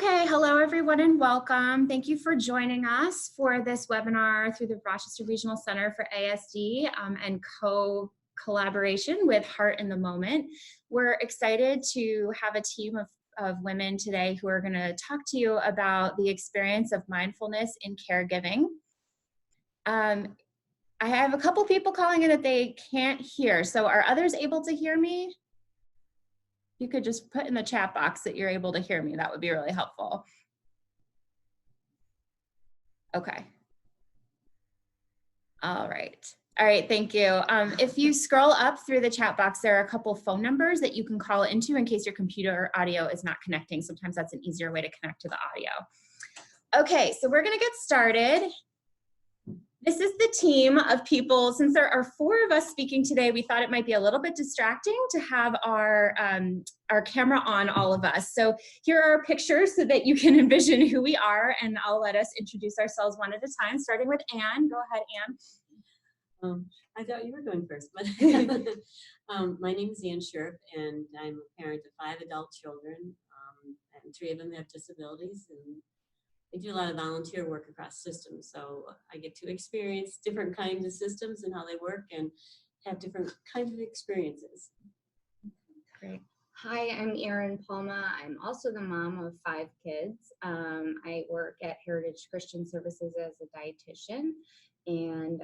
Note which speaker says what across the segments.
Speaker 1: Okay, hello everyone and welcome. Thank you for joining us for this webinar through the Rochester Regional Center for ASD and collaboration with Heart in the Moment. We're excited to have a team of women today who are going to talk to you about the experience of mindfulness in caregiving. I have a couple people calling in that they can't hear, so are others able to hear me? You could just put in the chat box that you're able to hear me. That would be really helpful. Okay. All right. All right, thank you. If you scroll up through the chat box, there are a couple phone numbers that you can call into in case your computer audio is not connecting. Sometimes that's an easier way to connect to the audio. Okay, so we're gonna get started. This is the team of people. Since there are 4 of us speaking today, we thought it might be a little bit distracting to have our camera on all of us. So here are our pictures so that you can envision who we are, and I'll let us introduce ourselves one at a time, starting with Anne. Go ahead, Anne.
Speaker 2: I thought you were going first, but my name is Ann Sherp, and I'm a parent of 5 adult children, and 3 of them have disabilities, and I do a lot of volunteer work across systems, so I get to experience different kinds of systems and how they work and have different kinds of experiences.
Speaker 1: Great.
Speaker 3: Hi, I'm Erin Palma. I'm also the mom of 5 kids. I work at Heritage Christian Services as a dietitian and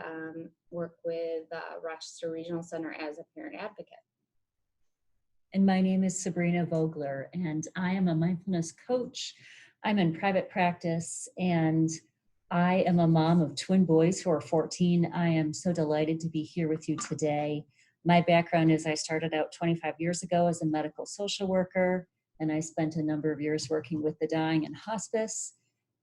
Speaker 3: work with Rochester Regional Center as a parent advocate.
Speaker 4: And my name is Sabrina Vogler, and I am a mindfulness coach. I'm in private practice, and I am a mom of twin boys who are 14. I am so delighted to be here with you today. My background is I started out 25 years ago as a medical social worker, and I spent a number of years working with the dying in hospice.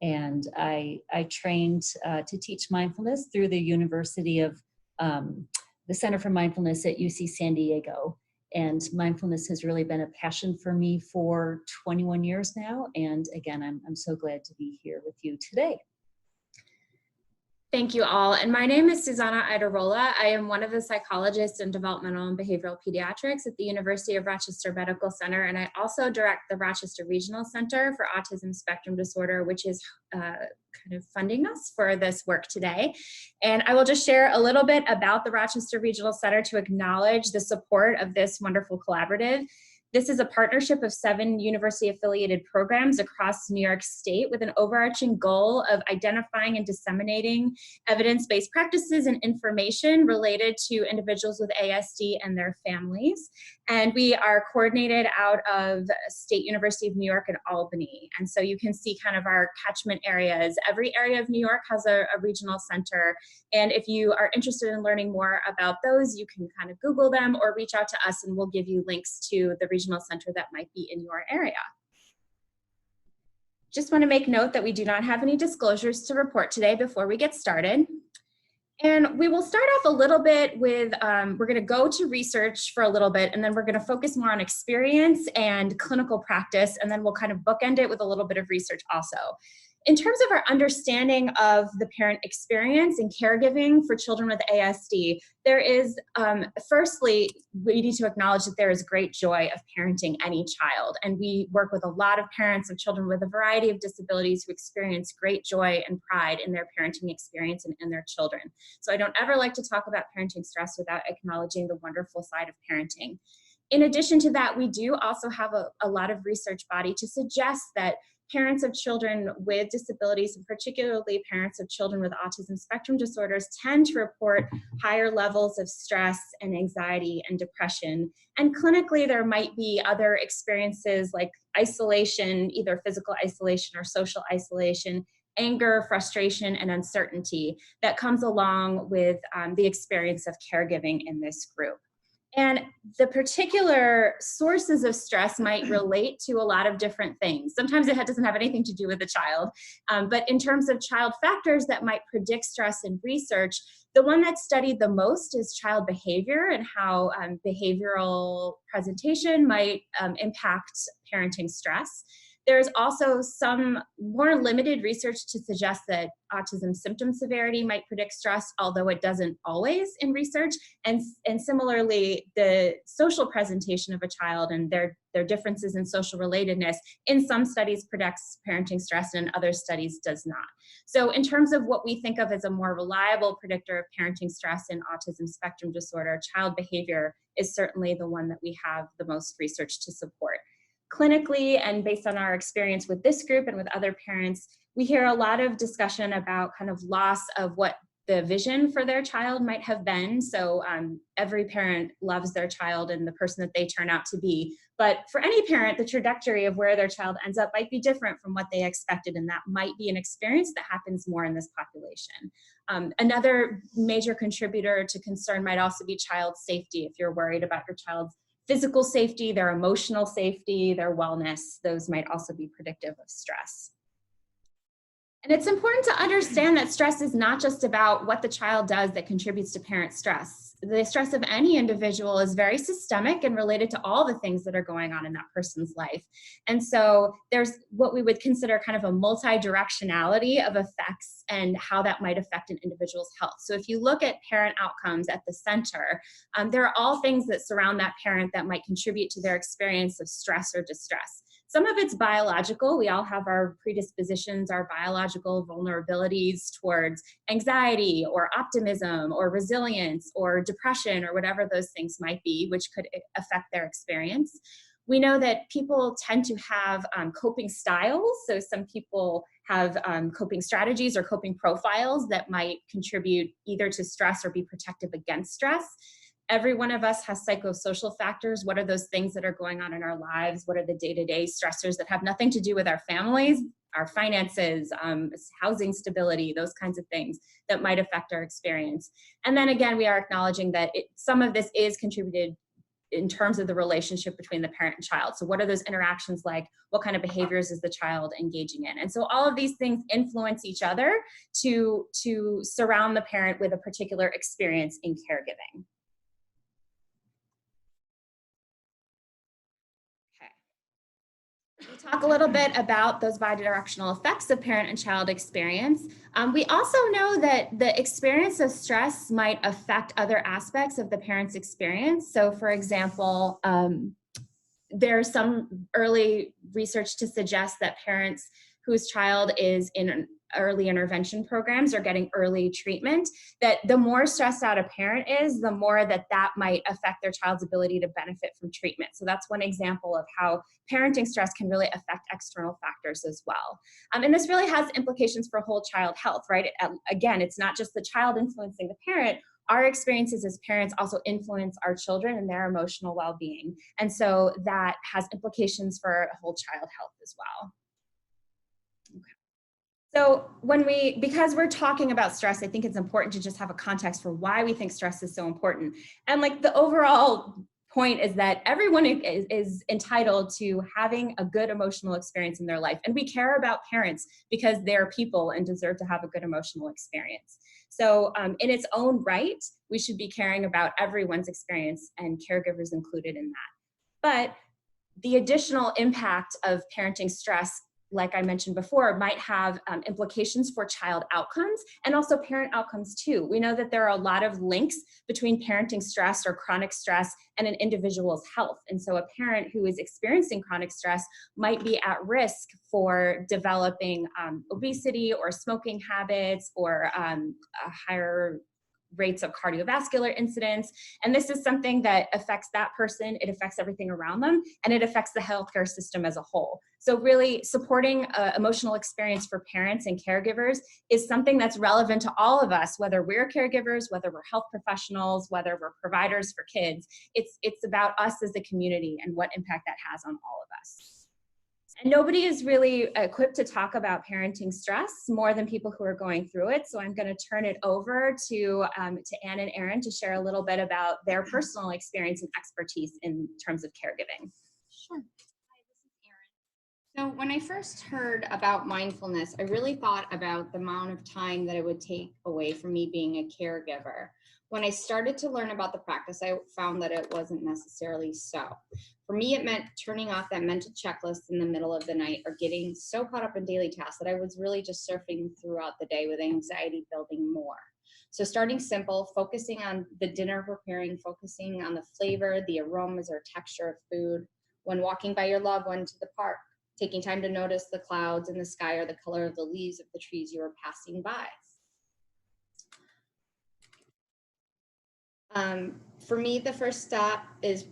Speaker 4: And I trained to teach mindfulness through the University of the Center for Mindfulness at UC San Diego. And mindfulness has really been a passion for me for 21 years now. And again, I'm so glad to be here with you today.
Speaker 1: Thank you all. And my name is Susanna Idarola. I am one of the psychologists in developmental and behavioral pediatrics at the University of Rochester Medical Center. And I also direct the Rochester Regional Center for Autism Spectrum Disorder, which is kind of funding us for this work today. And I will just share a little bit about the Rochester Regional Center to acknowledge the support of this wonderful collaborative. This is a partnership of 7 university-affiliated programs across New York State with an overarching goal of identifying and disseminating evidence-based practices and information related to individuals with ASD and their families. And we are coordinated out of State University of New York in Albany. And so you can see kind of our catchment areas. Every area of New York has a regional center. And if you are interested in learning more about those, you can kind of Google them or reach out to us and we'll give you links to the regional center that might be in your area. Just want to make note that we do not have any disclosures to report today before we get started. And we will start off a little bit with, we're going to go to research for a little bit, and then we're going to focus more on experience and clinical practice, and then we'll kind of bookend it with a little bit of research also. In terms of our understanding of the parent experience and caregiving for children with ASD, there is, firstly, we need to acknowledge that there is great joy of parenting any child. And we work with a lot of parents of children with a variety of disabilities who experience great joy and pride in their parenting experience and in their children. So I don't ever like to talk about parenting stress without acknowledging the wonderful side of parenting. In addition to that, we do also have a lot of research body to suggest that parents of children with disabilities, and particularly parents of children with autism spectrum disorders, tend to report higher levels of stress and anxiety and depression. And clinically, there might be other experiences like isolation, either physical isolation or social isolation, anger, frustration, and uncertainty that comes along with the experience of caregiving in this group. And the particular sources of stress might relate to a lot of different things. Sometimes it doesn't have anything to do with the child, but in terms of child factors that might predict stress in research, the one that's studied the most is child behavior and how behavioral presentation might impact parenting stress. There's also some more limited research to suggest that autism symptom severity might predict stress, although it doesn't always in research. And similarly, the social presentation of a child and their differences in social relatedness in some studies predicts parenting stress and in other studies does not. So in terms of what we think of as a more reliable predictor of parenting stress in autism spectrum disorder, child behavior is certainly the one that we have the most research to support. Clinically, and based on our experience with this group and with other parents, we hear a lot of discussion about kind of loss of what the vision for their child might have been. So every parent loves their child and the person that they turn out to be. But for any parent, the trajectory of where their child ends up might be different from what they expected, and that might be an experience that happens more in this population. Another major contributor to concern might also be child safety. If you're worried about your child's physical safety, their emotional safety, their wellness, those might also be predictive of stress. And it's important to understand that stress is not just about what the child does that contributes to parent stress. The stress of any individual is very systemic and related to all the things that are going on in that person's life. And so there's what we would consider kind of a multi-directionality of effects and how that might affect an individual's health. So if you look at parent outcomes at the center, there are all things that surround that parent that might contribute to their experience of stress or distress. Some of it's biological. We all have our predispositions, our biological vulnerabilities towards anxiety or optimism or resilience or depression or whatever those things might be, which could affect their experience. We know that people tend to have coping styles. So some people have coping strategies or coping profiles that might contribute either to stress or be protective against stress. Every one of us has psychosocial factors. What are those things that are going on in our lives? What are the day-to-day stressors that have nothing to do with our families, our finances, housing stability, those kinds of things that might affect our experience? And then again, we are acknowledging that some of this is contributed in terms of the relationship between the parent and child. So what are those interactions like? What kind of behaviors is the child engaging in? And so all of these things influence each other to surround the parent with a particular experience in caregiving. We'll talk a little bit about those bidirectional effects of parent and child experience. We also know that the experience of stress might affect other aspects of the parent's experience. So for example, there's some early research to suggest that parents whose child is in early intervention programs are getting early treatment, that the more stressed out a parent is, the more that might affect their child's ability to benefit from treatment. So that's one example of how parenting stress can really affect external factors as well. And this really has implications for whole child health, right? Again, it's not just the child influencing the parent. Our experiences as parents also influence our children and their emotional well-being. And so that has implications for whole child health as well. So because we're talking about stress, I think it's important to just have a context for why we think stress is so important. And like the overall point is that everyone is entitled to having a good emotional experience in their life. And we care about parents because they're people and deserve to have a good emotional experience. So in its own right, we should be caring about everyone's experience and caregivers included in that. But the additional impact of parenting stress, like I mentioned before, might have implications for child outcomes and also parent outcomes too. We know that there are a lot of links between parenting stress or chronic stress and an individual's health. And so a parent who is experiencing chronic stress might be at risk for developing obesity or smoking habits or higher rates of cardiovascular incidents. And this is something that affects that person, it affects everything around them, and it affects the healthcare system as a whole. So really supporting emotional experience for parents and caregivers is something that's relevant to all of us, whether we're caregivers, whether we're health professionals, whether we're providers for kids. It's about us as a community and what impact that has on all of us. And nobody is really equipped to talk about parenting stress more than people who are going through it. So I'm going to turn it over to Anne and Erin to share a little bit about their personal experience and expertise in terms of caregiving.
Speaker 3: Sure. Hi, this is Erin. So when I first heard about mindfulness, I really thought about the amount of time that it would take away from me being a caregiver. When I started to learn about the practice, I found that it wasn't necessarily so. For me, it meant turning off that mental checklist in the middle of the night or getting so caught up in daily tasks that I was really just surfing throughout the day with anxiety building more. So starting simple, focusing on the dinner preparing, focusing on the flavor, the aromas or texture of food, when walking by your loved one to the park, taking time to notice the clouds in the sky or the color of the leaves of the trees you were passing by. For me, the first stop is,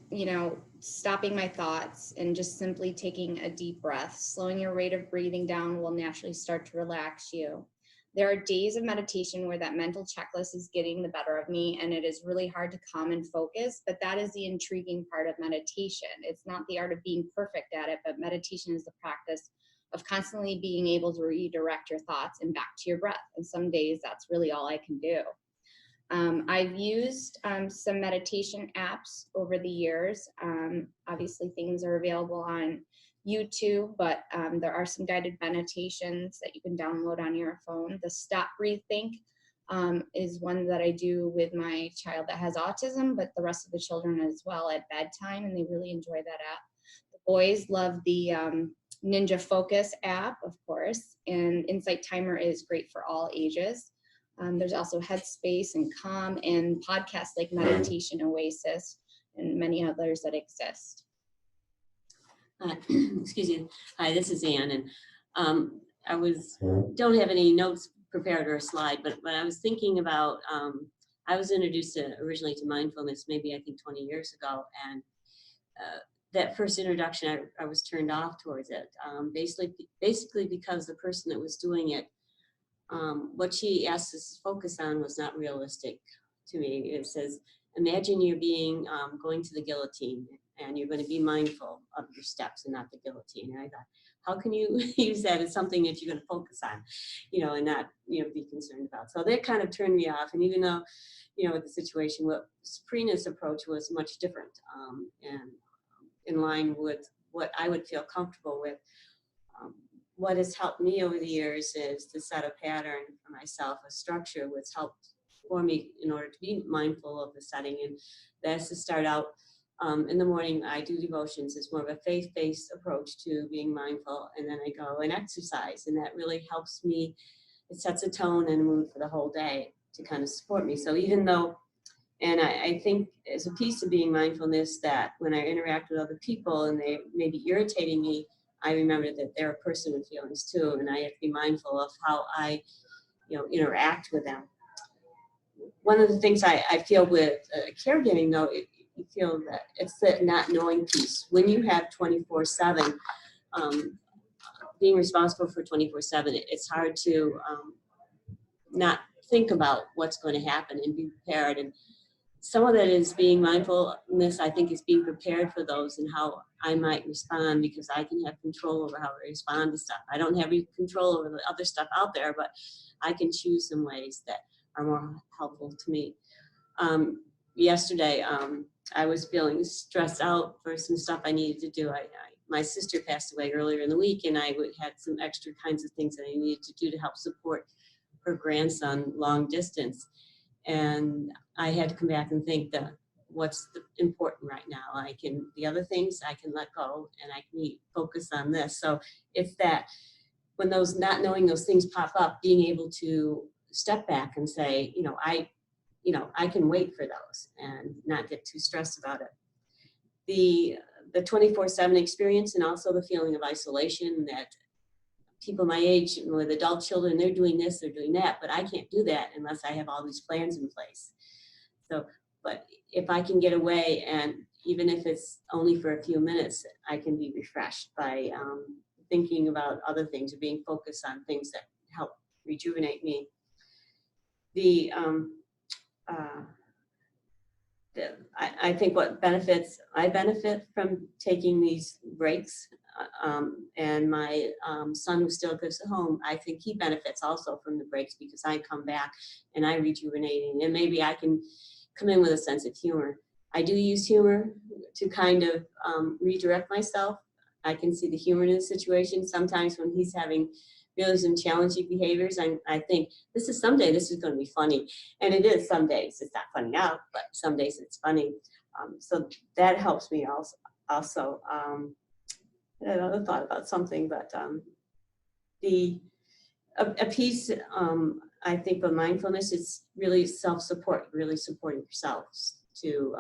Speaker 3: stopping my thoughts and just simply taking a deep breath. Slowing your rate of breathing down will naturally start to relax you. There are days of meditation where that mental checklist is getting the better of me and it is really hard to calm and focus, but that is the intriguing part of meditation. It's not the art of being perfect at it, but meditation is the practice of constantly being able to redirect your thoughts and back to your breath. And some days that's really all I can do. I've used some meditation apps over the years. Obviously, things are available on YouTube, but there are some guided meditations that you can download on your phone. The Stop, Breathe, Think is one that I do with my child that has autism, but the rest of the children as well at bedtime, and they really enjoy that app. The boys love the Ninja Focus app, of course, and Insight Timer is great for all ages. There's also Headspace and Calm and podcasts like Meditation Oasis and many others that exist.
Speaker 2: Excuse me. Hi, this is Ann, and don't have any notes prepared or a slide, but I was thinking about, I was introduced originally to mindfulness maybe I think 20 years ago, and that first introduction I was turned off towards it, basically because the person that was doing it, what she asked us to focus on was not realistic to me. It says, imagine you're going to the guillotine and you're going to be mindful of your steps and not the guillotine. And I thought, how can you use that as something that you're going to focus on, and not, be concerned about. So that kind of turned me off. And even though, with the situation, what Sabrina's approach was much different and in line with what I would feel comfortable with. What has helped me over the years is to set a pattern for myself, a structure what's helped for me in order to be mindful of the setting. And that's to start out in the morning. I do devotions. It's more of a faith-based approach to being mindful. And then I go and exercise. And that really helps me. It sets a tone and a mood for the whole day to kind of support me. So even though, and I think as a piece of being mindfulness, that when I interact with other people and they may be irritating me, I remember that they're a person with feelings too, and I have to be mindful of how I, interact with them. One of the things I feel with caregiving, though, you feel that it's the not knowing piece. When you have 24/7, being responsible for 24/7, it's hard to not think about what's going to happen and be prepared. And some of that is being mindfulness, I think, is being prepared for those and how I might respond, because I can have control over how I respond to stuff. I don't have any control over the other stuff out there, but I can choose some ways that are more helpful to me. Yesterday, I was feeling stressed out for some stuff I needed to do. My sister passed away earlier in the week, and I had some extra kinds of things that I needed to do to help support her grandson long distance. And I had to come back and think that what's important right now. The other things I can let go and I can focus on this. So it's that when those not knowing those things pop up, being able to step back and say, I can wait for those and not get too stressed about it. The 24/7 experience, and also the feeling of isolation that people my age with adult children, they're doing this, they're doing that, but I can't do that unless I have all these plans in place. So, but if I can get away, and even if it's only for a few minutes, I can be refreshed by thinking about other things or being focused on things that help rejuvenate me. I think what benefits, I benefit from taking these breaks, and my son who still lives at home, I think he benefits also from the breaks, because I come back and I rejuvenate, and maybe I can come in with a sense of humor. I do use humor to kind of redirect myself. I can see the humor in the situation. Sometimes when he's having really some challenging behaviors. I think someday this is going to be funny. And it is some days. It's not funny now, but some days it's funny. So that helps me also. I had another thought about something, but a piece, I think, of mindfulness is really self-support, really supporting yourselves to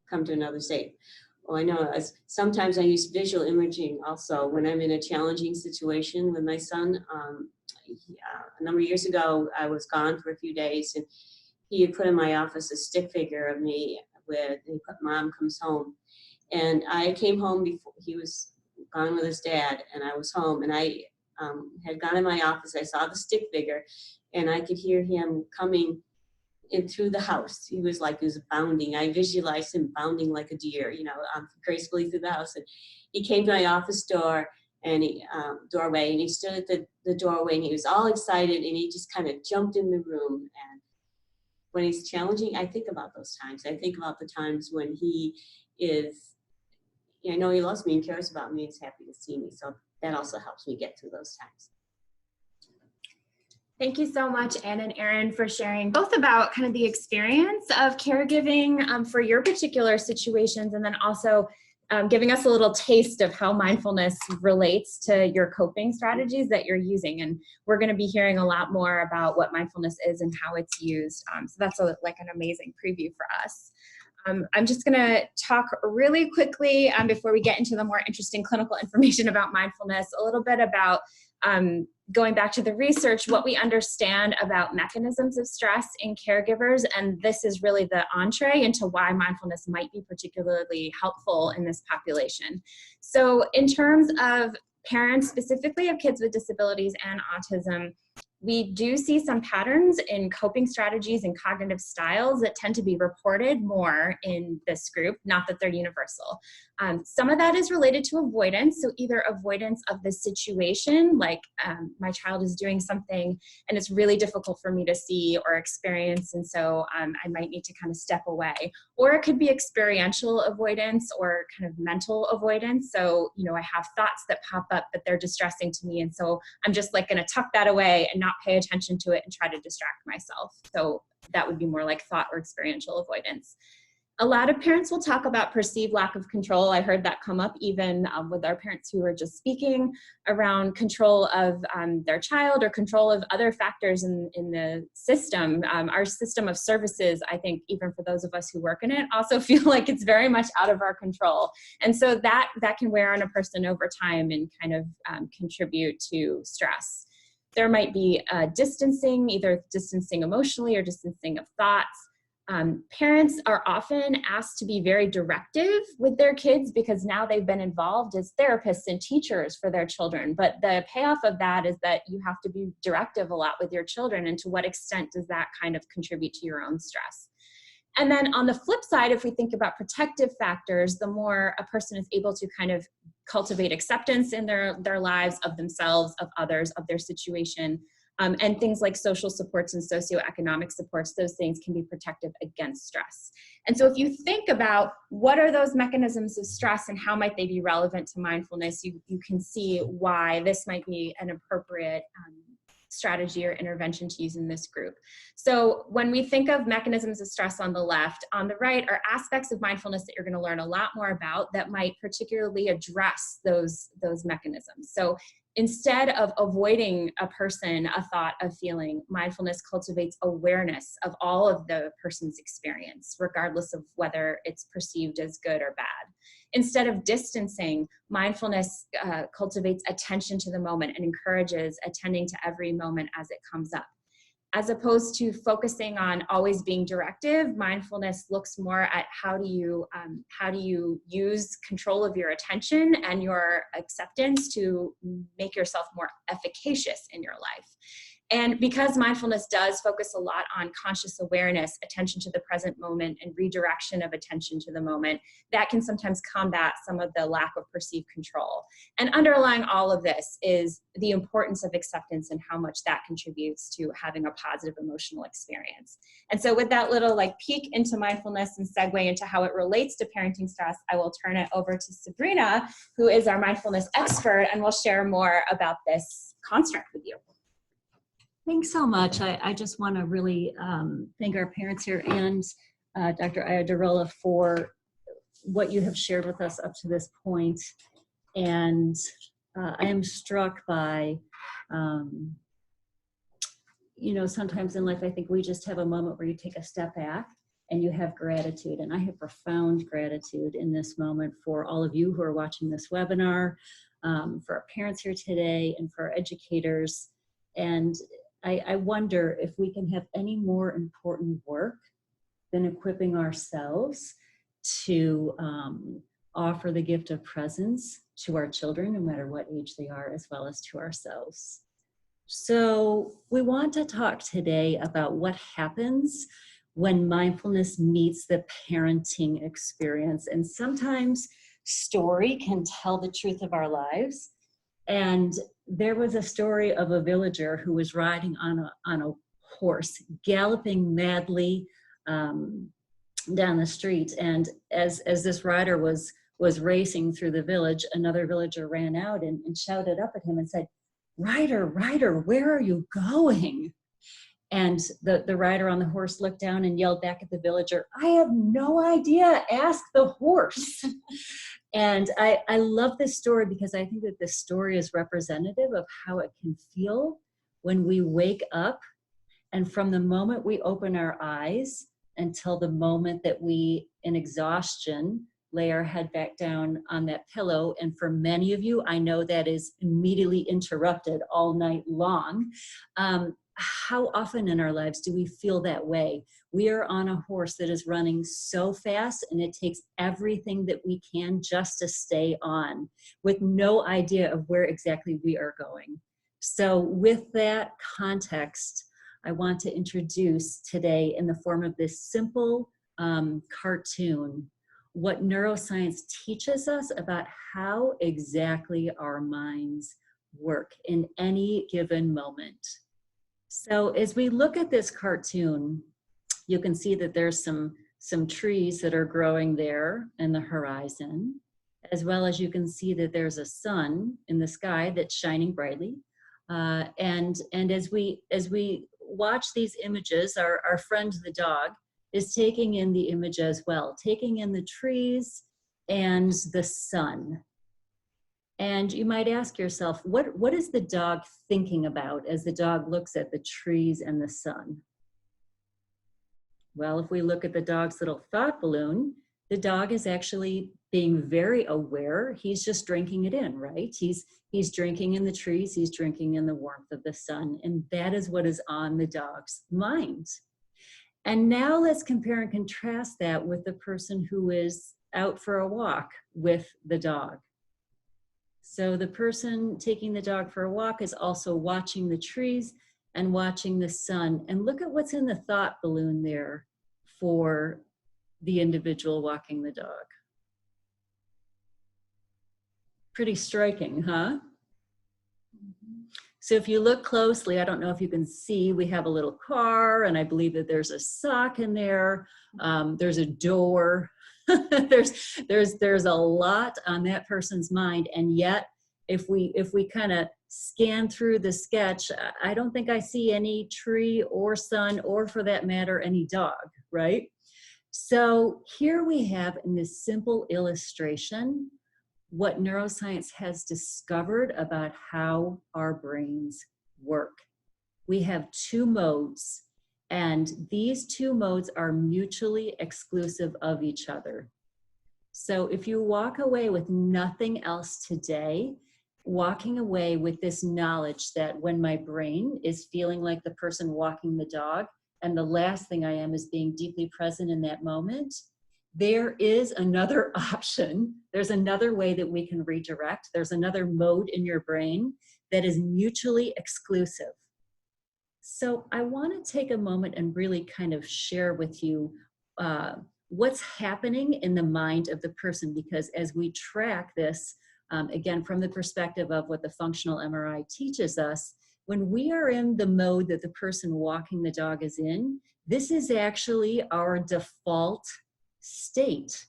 Speaker 2: come to another state. Well, I know sometimes I use visual imaging also when I'm in a challenging situation with my son. A number of years ago, I was gone for a few days, and he had put in my office a stick figure of me with, he put "Mom Comes Home." And I came home before he was gone with his dad, and I was home, and I had gone in my office. I saw the stick figure, and I could hear him coming in through the house. He was bounding. I visualized him bounding like a deer, gracefully through the house. And he came to my office door and doorway, and he stood at the doorway, and he was all excited, and he just kind of jumped in the room. And when he's challenging, I think about those times. I think about the times when he is, I know he loves me and cares about me and is happy to see me. So that also helps me get through those times.
Speaker 1: Thank you so much, Ann and Erin, for sharing both about kind of the experience of caregiving for your particular situations, and then also giving us a little taste of how mindfulness relates to your coping strategies that you're using. And we're going to be hearing a lot more about what mindfulness is and how it's used. So that's like an amazing preview for us. I'm just going to talk really quickly before we get into the more interesting clinical information about mindfulness, a little bit about going back to the research, what we understand about mechanisms of stress in caregivers. And this is really the entree into why mindfulness might be particularly helpful in this population. So in terms of parents, specifically of kids with disabilities and autism, we do see some patterns in coping strategies and cognitive styles that tend to be reported more in this group, not that they're universal. Some of that is related to avoidance, so either avoidance of the situation, like my child is doing something and it's really difficult for me to see or experience, and so I might need to kind of step away. Or it could be experiential avoidance or kind of mental avoidance, so I have thoughts that pop up, but they're distressing to me, and so I'm just like going to tuck that away and not pay attention to it and try to distract myself. So that would be more like thought or experiential avoidance. A lot of parents will talk about perceived lack of control. I heard that come up even with our parents who were just speaking around control of their child or control of other factors in the system. Our system of services, I think, even for those of us who work in it, also feel like it's very much out of our control. And so that can wear on a person over time and kind of contribute to stress. There might be distancing, either distancing emotionally or distancing of thoughts. Parents are often asked to be very directive with their kids because now they've been involved as therapists and teachers for their children. But the payoff of that is that you have to be directive a lot with your children. And to what extent does that kind of contribute to your own stress? And then on the flip side, if we think about protective factors, the more a person is able to kind of cultivate acceptance in their lives, of themselves, of others, of their situation, and things like social supports and socioeconomic supports, those things can be protective against stress. And so if you think about what are those mechanisms of stress and how might they be relevant to mindfulness, you can see why this might be an appropriate strategy or intervention to use in this group. So when we think of mechanisms of stress on the left, on the right are aspects of mindfulness that you're going to learn a lot more about that might particularly address those mechanisms. So instead of avoiding a person, a thought, a feeling, mindfulness cultivates awareness of all of the person's experience, regardless of whether it's perceived as good or bad. Instead of distancing, mindfulness cultivates attention to the moment and encourages attending to every moment as it comes up. As opposed to focusing on always being directive, mindfulness looks more at how do you use control of your attention and your acceptance to make yourself more efficacious in your life. And because mindfulness does focus a lot on conscious awareness, attention to the present moment, and redirection of attention to the moment, that can sometimes combat some of the lack of perceived control. And underlying all of this is the importance of acceptance and how much that contributes to having a positive emotional experience. And so with that little peek into mindfulness and segue into how it relates to parenting stress, I will turn it over to Sabrina, who is our mindfulness expert, and will share more about this construct with you.
Speaker 4: Thanks so much. I just want to really thank our parents here and Dr. Ayadarola for what you have shared with us up to this point. And I am struck by, sometimes in life, I think we just have a moment where you take a step back and you have gratitude. And I have profound gratitude in this moment for all of you who are watching this webinar, for our parents here today, and for our educators. And I wonder if we can have any more important work than equipping ourselves to offer the gift of presence to our children, no matter what age they are, as well as to ourselves. So we want to talk today about what happens when mindfulness meets the parenting experience. And sometimes story can tell the truth of our lives. And there was a story of a villager who was riding on a horse, galloping madly down the street. And as this rider was racing through the village, another villager ran out and shouted up at him and said, "Rider, rider, where are you going?" And the rider on the horse looked down and yelled back at the villager, "I have no idea, ask the horse." And I love this story because I think that this story is representative of how it can feel when we wake up, and from the moment we open our eyes until the moment that we, in exhaustion, lay our head back down on that pillow. And for many of you, I know that is immediately interrupted all night long. How often in our lives do we feel that way? We are on a horse that is running so fast, and it takes everything that we can just to stay on, with no idea of where exactly we are going. So with that context, I want to introduce today, in the form of this simple cartoon, what neuroscience teaches us about how exactly our minds work in any given moment. So as we look at this cartoon, you can see that there's some trees that are growing there in the horizon, as well as you can see that there's a sun in the sky that's shining brightly. And as we watch these images, our friend the dog is taking in the image as well, taking in the trees and the sun. And you might ask yourself, what is the dog thinking about as the dog looks at the trees and the sun? Well, if we look at the dog's little thought balloon, the dog is actually being very aware. He's just drinking it in, right? He's drinking in the trees, he's drinking in the warmth of the sun, and that is what is on the dog's mind. And now let's compare and contrast that with the person who is out for a walk with the dog. So the person taking the dog for a walk is also watching the trees and watching the sun. And look at what's in the thought balloon there for the individual walking the dog. Pretty striking, huh? So if you look closely, I don't know if you can see, we have a little car, and I believe that there's a sock in there. There's a door. there's a lot on that person's mind, and yet if we kind of scan through the sketch, I don't think I see any tree or sun, or for that matter, any dog, right? So here we have, in this simple illustration, what neuroscience has discovered about how our brains work. We have two modes, and these two modes are mutually exclusive of each other. So if you walk away with nothing else today, walking away with this knowledge that when my brain is feeling like the person walking the dog, and the last thing I am is being deeply present in that moment, there is another option. There's another way that we can redirect. There's another mode in your brain that is mutually exclusive. So I want to take a moment and really kind of share with you what's happening in the mind of the person, because as we track this, again, from the perspective of what the functional MRI teaches us, when we are in the mode that the person walking the dog is in, this is actually our default state.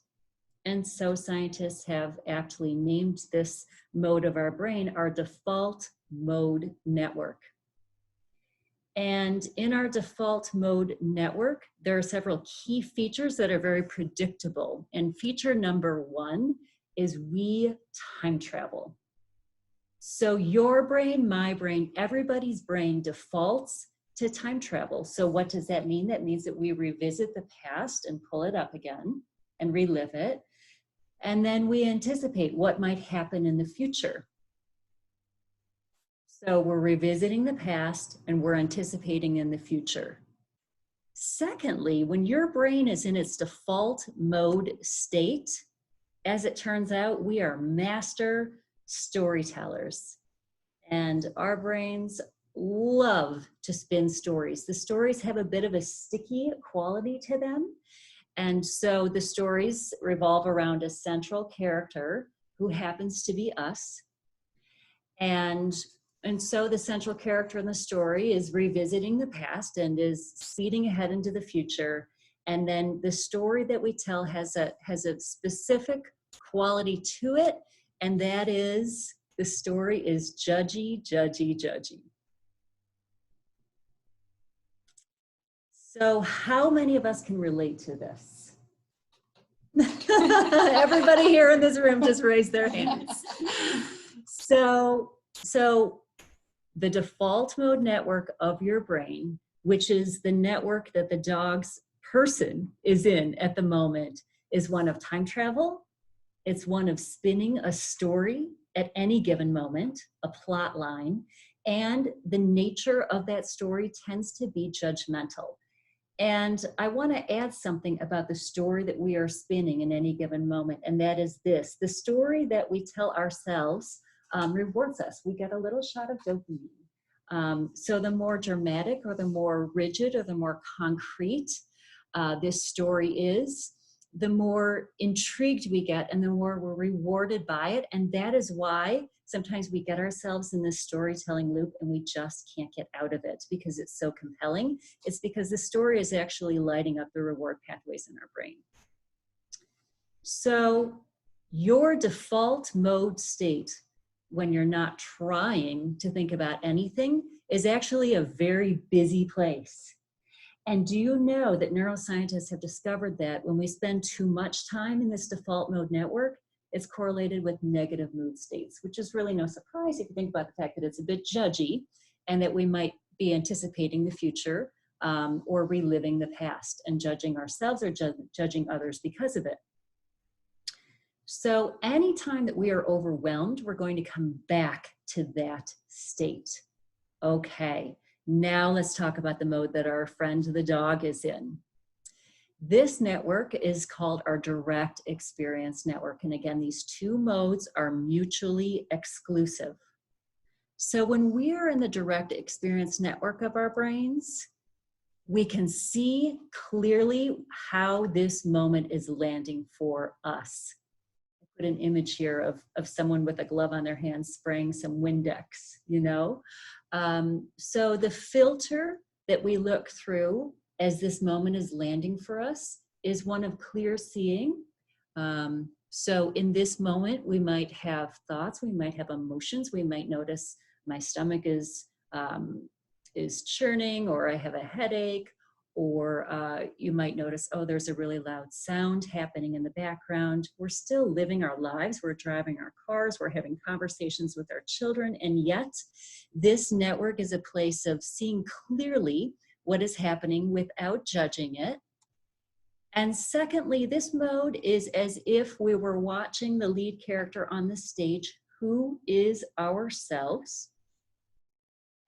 Speaker 4: And so scientists have aptly named this mode of our brain our default mode network. And in our default mode network, there are several key features that are very predictable. And feature number one is we time travel. So your brain, my brain, everybody's brain defaults to time travel. So what does that mean? That means that we revisit the past and pull it up again and relive it. And then we anticipate what might happen in the future. So we're revisiting the past and we're anticipating in the future. Secondly, when your brain is in its default mode state, as it turns out, we are master storytellers. And our brains love to spin stories. The stories have a bit of a sticky quality to them. And so the stories revolve around a central character who happens to be us. And so the central character in the story is revisiting the past and is speeding ahead into the future. And then the story that we tell has a specific quality to it. And that is, the story is judgy, judgy, judgy. So how many of us can relate to this? Everybody here in this room just raised their hands. So the default mode network of your brain, which is the network that the dog's person is in at the moment, is one of time travel. It's one of spinning a story at any given moment, a plot line, and the nature of that story tends to be judgmental. And I want to add something about the story that we are spinning in any given moment, and that is this: the story that we tell ourselves rewards us. We get a little shot of dopamine. So the more dramatic or the more rigid or the more concrete this story is, the more intrigued we get and the more we're rewarded by it. And that is why sometimes we get ourselves in this storytelling loop and we just can't get out of it because it's so compelling. It's because the story is actually lighting up the reward pathways in our brain. So your default mode state, when you're not trying to think about anything, is actually a very busy place. And do you know that neuroscientists have discovered that when we spend too much time in this default mode network, it's correlated with negative mood states, which is really no surprise if you think about the fact that it's a bit judgy and that we might be anticipating the future or reliving the past and judging ourselves or judging others because of it. So anytime that we are overwhelmed, we're going to come back to that state. Okay, now let's talk about the mode that our friend the dog is in. This network is called our direct experience network. And again, these two modes are mutually exclusive. So when we are in the direct experience network of our brains, we can see clearly how this moment is landing for us. I put an image here of someone with a glove on their hand spraying some Windex, you know? So the filter that we look through as this moment is landing for us is one of clear seeing. So in this moment, we might have thoughts, we might have emotions, we might notice my stomach is churning, or I have a headache, or you might notice, oh, there's a really loud sound happening in the background. We're still living our lives, we're driving our cars, we're having conversations with our children, and yet this network is a place of seeing clearly what is happening without judging it. And secondly, this mode is as if we were watching the lead character on the stage, who is ourselves.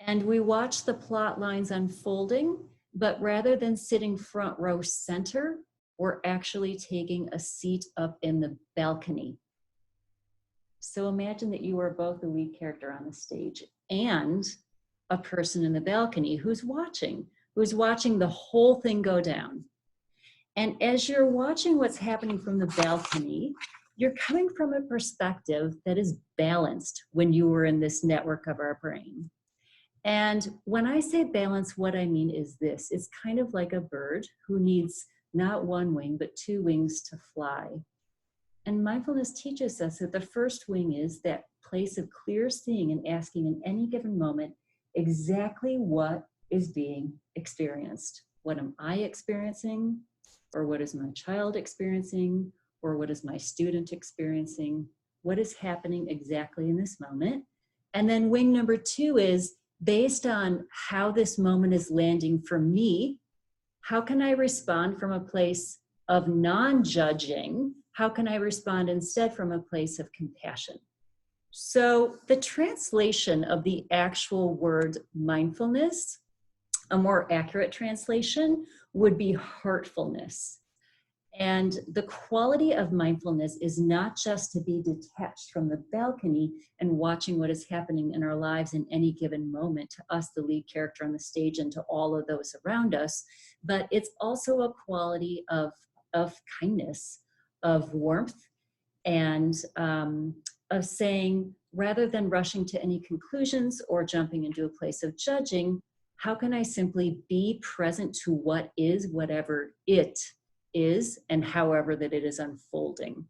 Speaker 4: And we watch the plot lines unfolding, but rather than sitting front row center, we're actually taking a seat up in the balcony. So imagine that you are both the lead character on the stage and a person in the balcony who's watching the whole thing go down. And as you're watching what's happening from the balcony, you're coming from a perspective that is balanced when you were in this network of our brain. And when I say balance, what I mean is this. It's kind of like a bird who needs not one wing, but two wings to fly. And mindfulness teaches us that the first wing is that place of clear seeing and asking in any given moment exactly what is being experienced. What am I experiencing? Or what is my child experiencing? Or what is my student experiencing? What is happening exactly in this moment? And then wing number two is based on how this moment is landing for me, how can I respond from a place of non-judging? How can I respond instead from a place of compassion? So the translation of the actual word mindfulness, a more accurate translation would be heartfulness. And the quality of mindfulness is not just to be detached from the balcony and watching what is happening in our lives in any given moment, to us, the lead character on the stage, and to all of those around us, but it's also a quality of kindness, of warmth, and of saying, rather than rushing to any conclusions or jumping into a place of judging, how can I simply be present to what is, whatever it is, and however that it is unfolding.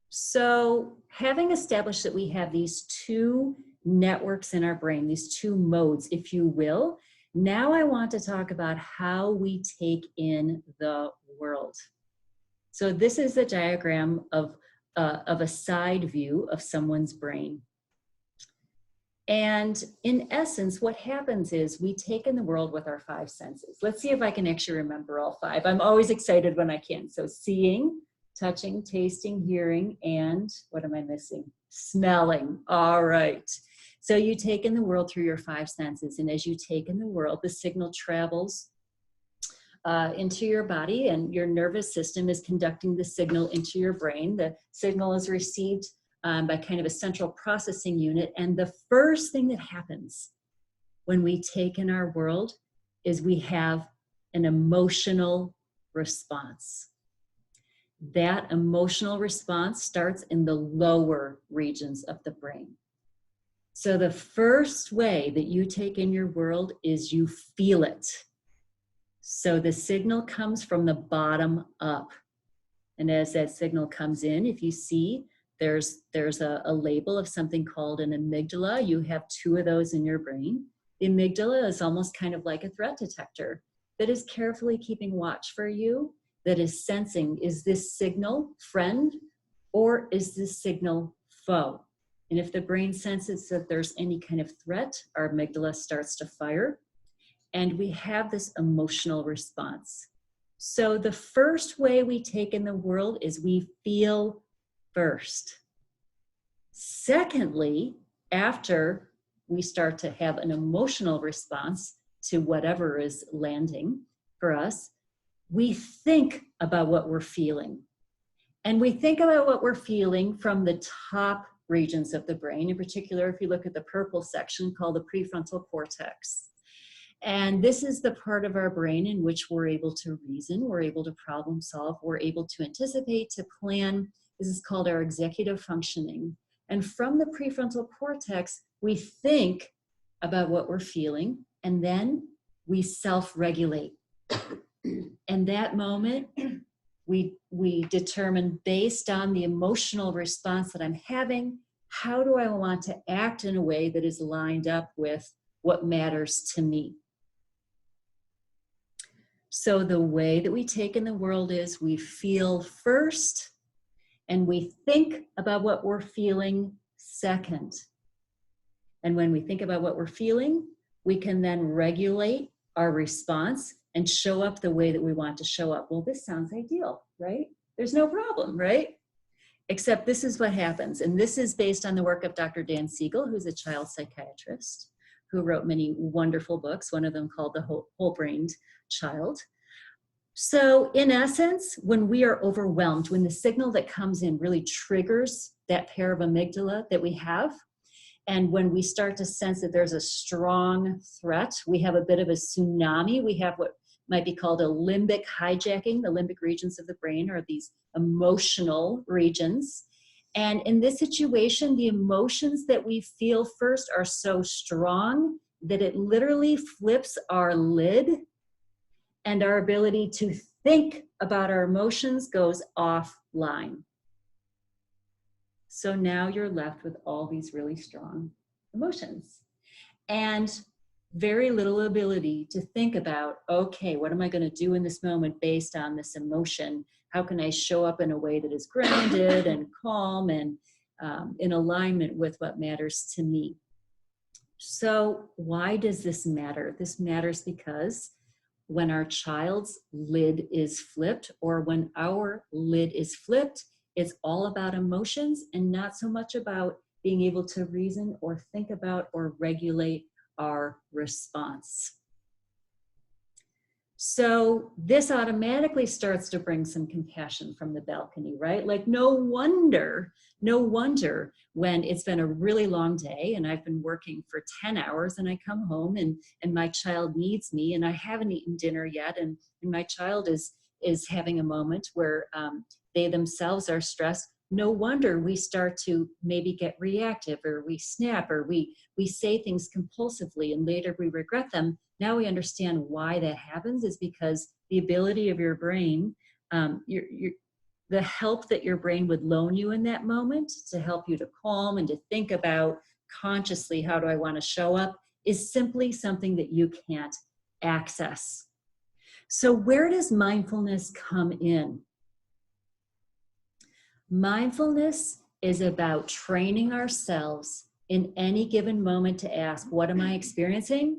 Speaker 4: So having established that we have these two networks in our brain, these two modes, if you will, now I want to talk about how we take in the world. So this is a diagram of a side view of someone's brain. And in essence, what happens is we take in the world with our five senses. Let's see if I can actually remember all five. I'm always excited when I can. So seeing, touching, tasting, hearing, and what am I missing? Smelling. All right. So you take in the world through your five senses. And as you take in the world, the signal travels into your body, and your nervous system is conducting the signal into your brain. The signal is received by kind of a central processing unit. And the first thing that happens when we take in our world is we have an emotional response. That emotional response starts in the lower regions of the brain. So the first way that you take in your world is you feel it. So the signal comes from the bottom up. And as that signal comes in, if you see, there's a label of something called an amygdala. You have two of those in your brain. The amygdala is almost kind of like a threat detector that is carefully keeping watch for you, that is sensing, is this signal friend or is this signal foe? And if the brain senses that there's any kind of threat, our amygdala starts to fire, and we have this emotional response. So the first way we take in the world is we feel first. Secondly, after we start to have an emotional response to whatever is landing for us, we think about what we're feeling. And we think about what we're feeling from the top regions of the brain. In particular, if you look at the purple section called the prefrontal cortex. And this is the part of our brain in which we're able to reason, we're able to problem solve, we're able to anticipate, to plan. This is called our executive functioning. And from the prefrontal cortex, we think about what we're feeling, and then we self-regulate. In that moment, we determine, based on the emotional response that I'm having, how do I want to act in a way that is lined up with what matters to me? So the way that we take in the world is we feel first, and we think about what we're feeling second. And when we think about what we're feeling, we can then regulate our response and show up the way that we want to show up. Well, this sounds ideal, right? There's no problem, right? Except this is what happens. And this is based on the work of Dr. Dan Siegel, who's a child psychiatrist, who wrote many wonderful books, one of them called The Whole-Brained Child. So in essence, when we are overwhelmed, when the signal that comes in really triggers that pair of amygdala that we have, And when we start to sense that there's a strong threat, we have a bit of a tsunami. We have what might be called a limbic hijacking. The limbic regions of the brain are these emotional regions. And in this situation, the emotions that we feel first are so strong that it literally flips our lid, and our ability to think about our emotions goes offline. So now you're left with all these really strong emotions and very little ability to think about, okay, what am I going to do in this moment based on this emotion? How can I show up in a way that is grounded and calm and in alignment with what matters to me? So why does this matter? This matters because when our child's lid is flipped, or when our lid is flipped, it's all about emotions and not so much about being able to reason or think about or regulate our response. So this automatically starts to bring some compassion from the balcony, right? Like no wonder when it's been a really long day and I've been working for 10 hours and I come home and my child needs me and I haven't eaten dinner yet and my child is having a moment where they themselves are stressed. No wonder we start to maybe get reactive, or we snap, or we say things compulsively and later we regret them. Now we understand why that happens is because the ability of your brain, the help that your brain would loan you in that moment to help you to calm and to think about consciously, how do I want to show up, is simply something that you can't access. So where does mindfulness come in? Mindfulness is about training ourselves in any given moment to ask, what am I experiencing?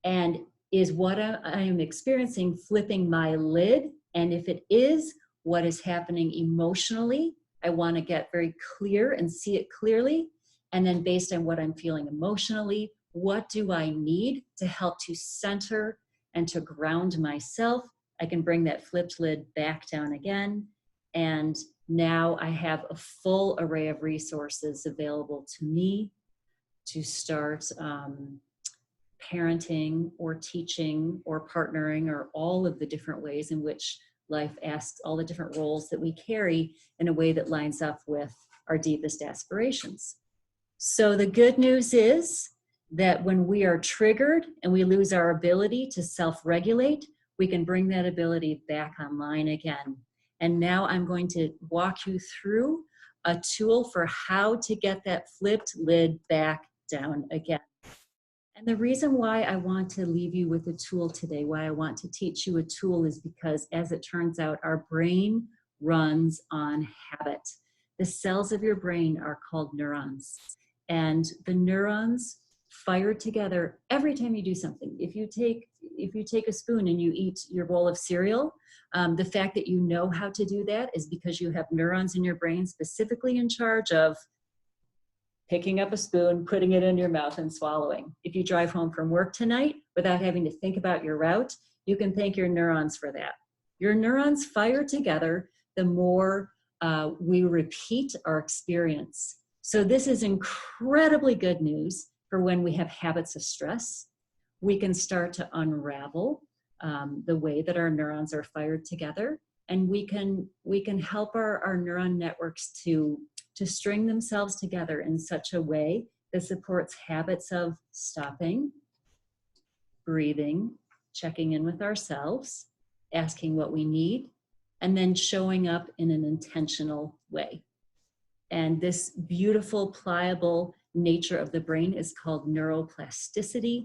Speaker 4: And is what I am experiencing flipping my lid? And if it is, what is happening emotionally? I want to get very clear and see it clearly. And then based on what I'm feeling emotionally, what do I need to help to center and to ground myself? I can bring that flipped lid back down again. And now I have a full array of resources available to me to start parenting or teaching or partnering, or all of the different ways in which life asks, all the different roles that we carry in a way that lines up with our deepest aspirations. So the good news is that when we are triggered and we lose our ability to self-regulate, we can bring that ability back online again. And now I'm going to walk you through a tool for how to get that flipped lid back down again. And the reason why I want to leave you with a tool today, why I want to teach you a tool, is because, as it turns out, our brain runs on habit. The cells of your brain are called neurons. And the neurons fire together every time you do something. If you take a spoon and you eat your bowl of cereal, the fact that you know how to do that is because you have neurons in your brain specifically in charge of picking up a spoon, putting it in your mouth, and swallowing. If you drive home from work tonight without having to think about your route, you can thank your neurons for that. Your neurons fire together the more we repeat our experience. So this is incredibly good news for when we have habits of stress. We can start to unravel the way that our neurons are fired together, and we can help our neuron networks to string themselves together in such a way that supports habits of stopping, breathing, checking in with ourselves, asking what we need, and then showing up in an intentional way. And this beautiful, pliable nature of the brain is called neuroplasticity.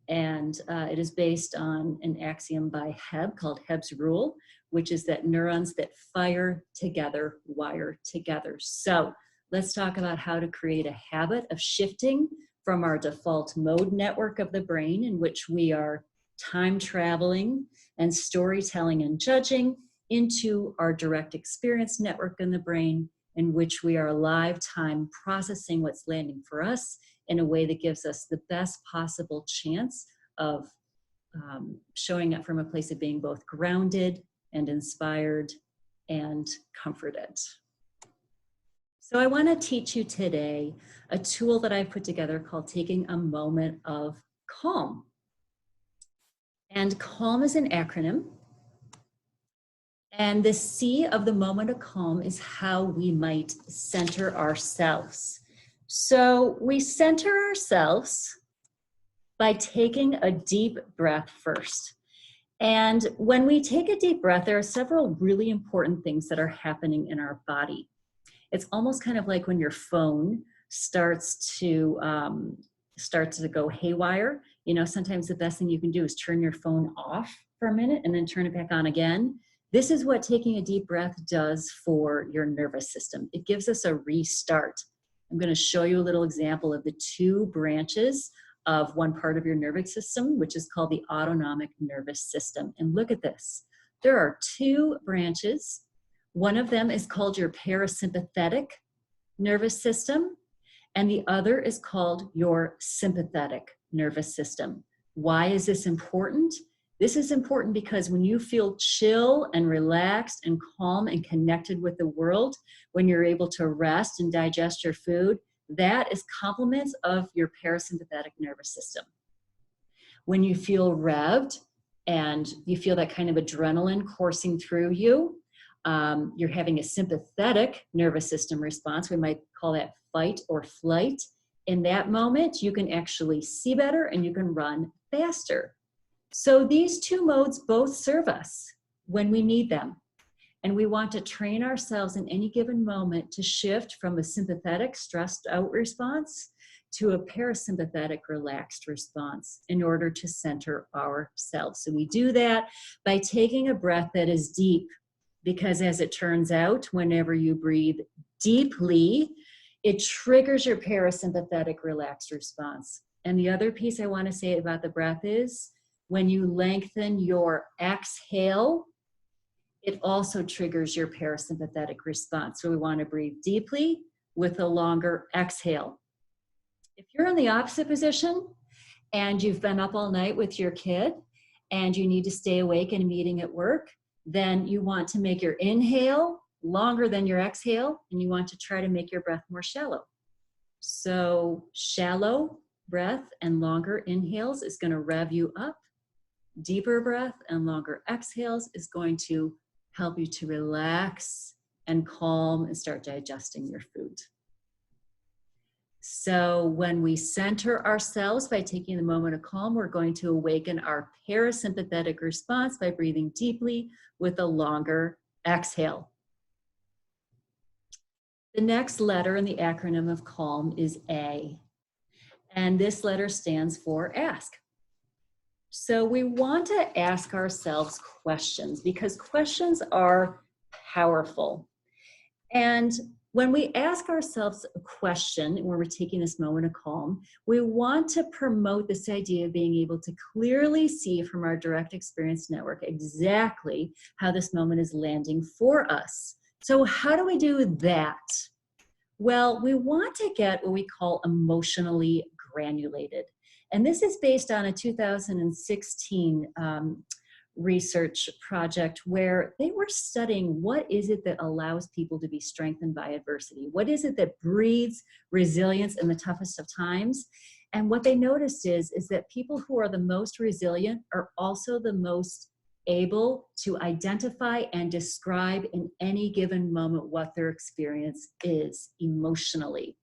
Speaker 4: And it is based on an axiom by Hebb called Hebb's rule, which is that neurons that fire together wire together. So let's talk about how to create a habit of shifting from our default mode network of the brain, in which we are time traveling and storytelling and judging, into our direct experience network in the brain, in which we are live time processing what's landing for us in a way that gives us the best possible chance of showing up from a place of being both grounded and inspired and comforted. So I want to teach you today a tool that I've put together called taking a moment of calm. And calm is an acronym. And the C of the moment of calm is how we might center ourselves. So we center ourselves by taking a deep breath first. And when we take a deep breath, there are several really important things that are happening in our body. It's almost kind of like when your phone starts to go haywire. You know, sometimes the best thing you can do is turn your phone off for a minute and then turn it back on again. This is what taking a deep breath does for your nervous system. It gives us a restart. I'm going to show you a little example of the two branches of one part of your nervous system, which is called the autonomic nervous system. And look at this. There are two branches. One of them is called your parasympathetic nervous system, and the other is called your sympathetic nervous system. Why is this important? This is important because when you feel chill and relaxed and calm and connected with the world, when you're able to rest and digest your food, that is compliments of your parasympathetic nervous system. When you feel revved and you feel that kind of adrenaline coursing through you, you're having a sympathetic nervous system response. We might call that fight or flight. In that moment, you can actually see better and you can run faster. So these two modes both serve us when we need them. And we want to train ourselves in any given moment to shift from a sympathetic, stressed out response to a parasympathetic, relaxed response in order to center ourselves. So we do that by taking a breath that is deep, because as it turns out, whenever you breathe deeply, it triggers your parasympathetic, relaxed response. And the other piece I want to say about the breath is when you lengthen your exhale, it also triggers your parasympathetic response. So we want to breathe deeply with a longer exhale. If you're in the opposite position and you've been up all night with your kid and you need to stay awake in a meeting at work, then you want to make your inhale longer than your exhale, and you want to try to make your breath more shallow. So shallow breath and longer inhales is going to rev you up. Deeper breath and longer exhales is going to help you to relax and calm and start digesting your food. So when we center ourselves by taking the moment of calm, we're going to awaken our parasympathetic response by breathing deeply with a longer exhale. The next letter in the acronym of calm is A, and this letter stands for ask. So we want to ask ourselves questions because questions are powerful. And when we ask ourselves a question, when we're taking this moment of calm, we want to promote this idea of being able to clearly see from our direct experience network exactly how this moment is landing for us. So how do we do that? Well, we want to get what we call emotionally granulated. And this is based on a 2016 research project where they were studying what is it that allows people to be strengthened by adversity? What is it that breeds resilience in the toughest of times? And what they noticed is that people who are the most resilient are also the most able to identify and describe in any given moment what their experience is emotionally.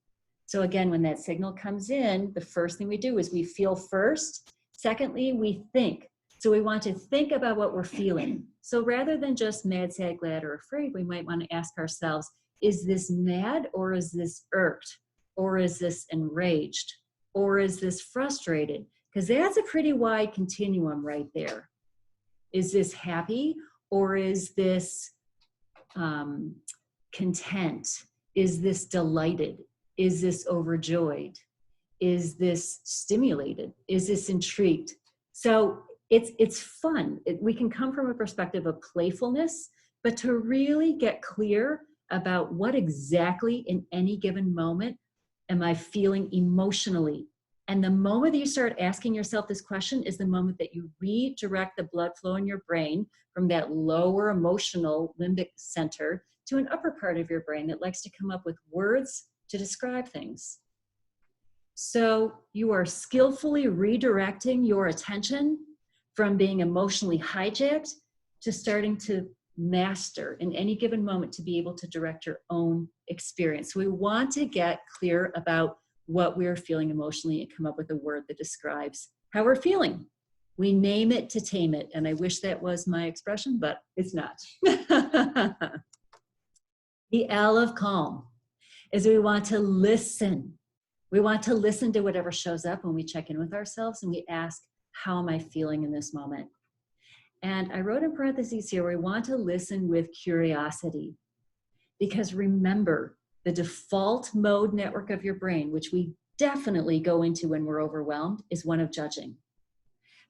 Speaker 4: So again, when that signal comes in, the first thing we do is we feel first. Secondly, we think. So we want to think about what we're feeling. So rather than just mad, sad, glad, or afraid, we might want to ask ourselves, is this mad or is this irked? Or is this enraged? Or is this frustrated? Because that's a pretty wide continuum right there. Is this happy or is this content? Is this delighted? Is this overjoyed? Is this stimulated? Is this intrigued? So it's fun. We can come from a perspective of playfulness, but to really get clear about what exactly in any given moment am I feeling emotionally. And the moment that you start asking yourself this question is the moment that you redirect the blood flow in your brain from that lower emotional limbic center to an upper part of your brain that likes to come up with words to describe things. So you are skillfully redirecting your attention from being emotionally hijacked to starting to master in any given moment to be able to direct your own experience. We want to get clear about what we're feeling emotionally and come up with a word that describes how we're feeling. We name it to tame it. And I wish that was my expression, but it's not. The L of calm is we want to listen. We want to listen to whatever shows up when we check in with ourselves and we ask, how am I feeling in this moment? And I wrote in parentheses here, we want to listen with curiosity. Because remember, the default mode network of your brain, which we definitely go into when we're overwhelmed, is one of judging.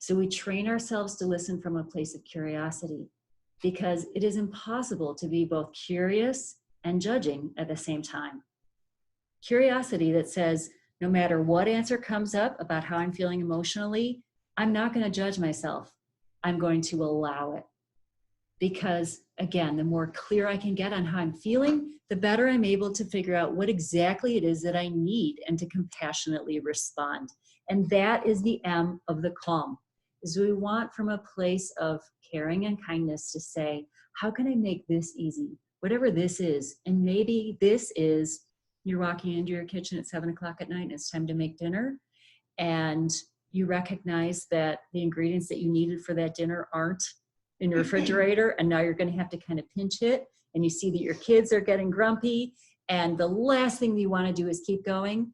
Speaker 4: So we train ourselves to listen from a place of curiosity because it is impossible to be both curious and judging at the same time. Curiosity that says, no matter what answer comes up about how I'm feeling emotionally, I'm not going to judge myself. I'm going to allow it. Because again, the more clear I can get on how I'm feeling, the better I'm able to figure out what exactly it is that I need and to compassionately respond. And that is the M of the calm, is we want from a place of caring and kindness to say, how can I make this easy? Whatever this is. And maybe this is, you're walking into your kitchen at 7 o'clock at night and it's time to make dinner. And you recognize that the ingredients that you needed for that dinner aren't in your refrigerator, and now you're going to have to kind of pinch it, and you see that your kids are getting grumpy, and the last thing you want to do is keep going.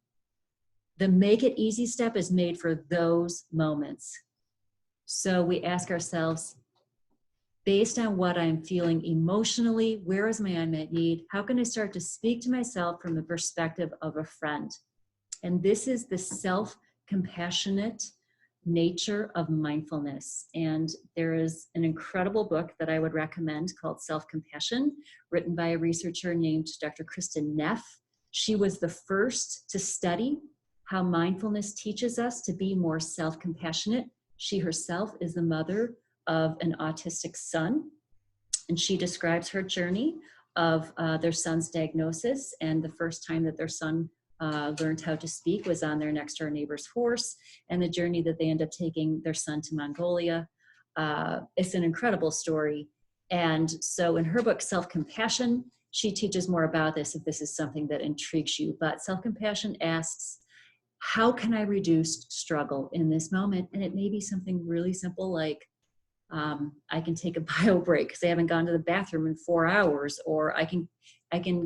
Speaker 4: The make it easy step is made for those moments. So we ask ourselves, based on what I'm feeling emotionally, where is my unmet need? How can I start to speak to myself from the perspective of a friend? And this is the self-compassionate nature of mindfulness. And there is an incredible book that I would recommend called Self-Compassion, written by a researcher named Dr. Kristen Neff. She was the first to study how mindfulness teaches us to be more self-compassionate. She herself is the mother of an autistic son, and she describes her journey of their son's diagnosis and the first time that their son learned how to speak was on their next door neighbor's horse, and the journey that they end up taking their son to Mongolia. It's an incredible story. And so in her book, Self-Compassion, she teaches more about this if this is something that intrigues you. But self-compassion asks, how can I reduce struggle in this moment? And it may be something really simple like, I can take a bio break because I haven't gone to the bathroom in 4 hours, or I can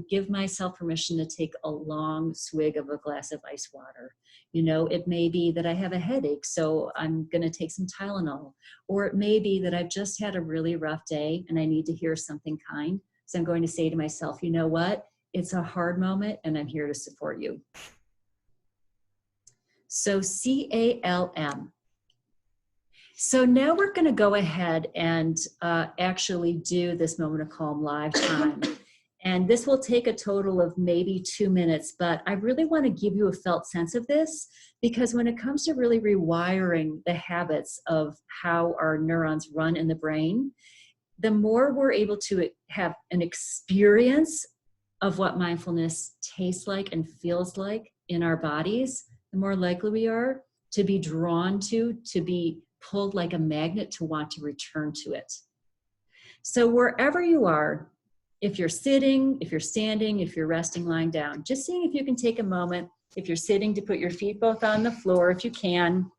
Speaker 4: give myself permission to take a long swig of a glass of ice water. You know, it may be that I have a headache, so I'm going to take some Tylenol. Or it may be that I've just had a really rough day and I need to hear something kind. So I'm going to say to myself, you know what? It's a hard moment and I'm here to support you. So CALM. So now we're going to go ahead and actually do this moment of calm live time. And this will take a total of maybe 2 minutes, but I really want to give you a felt sense of this because when it comes to really rewiring the habits of how our neurons run in the brain, the more we're able to have an experience of what mindfulness tastes like and feels like in our bodies, the more likely we are to be drawn to be pulled like a magnet to want to return to it. So wherever you are, if you're sitting, if you're standing, if you're resting, lying down, just seeing if you can take a moment, if you're sitting, to put your feet both on the floor if you can.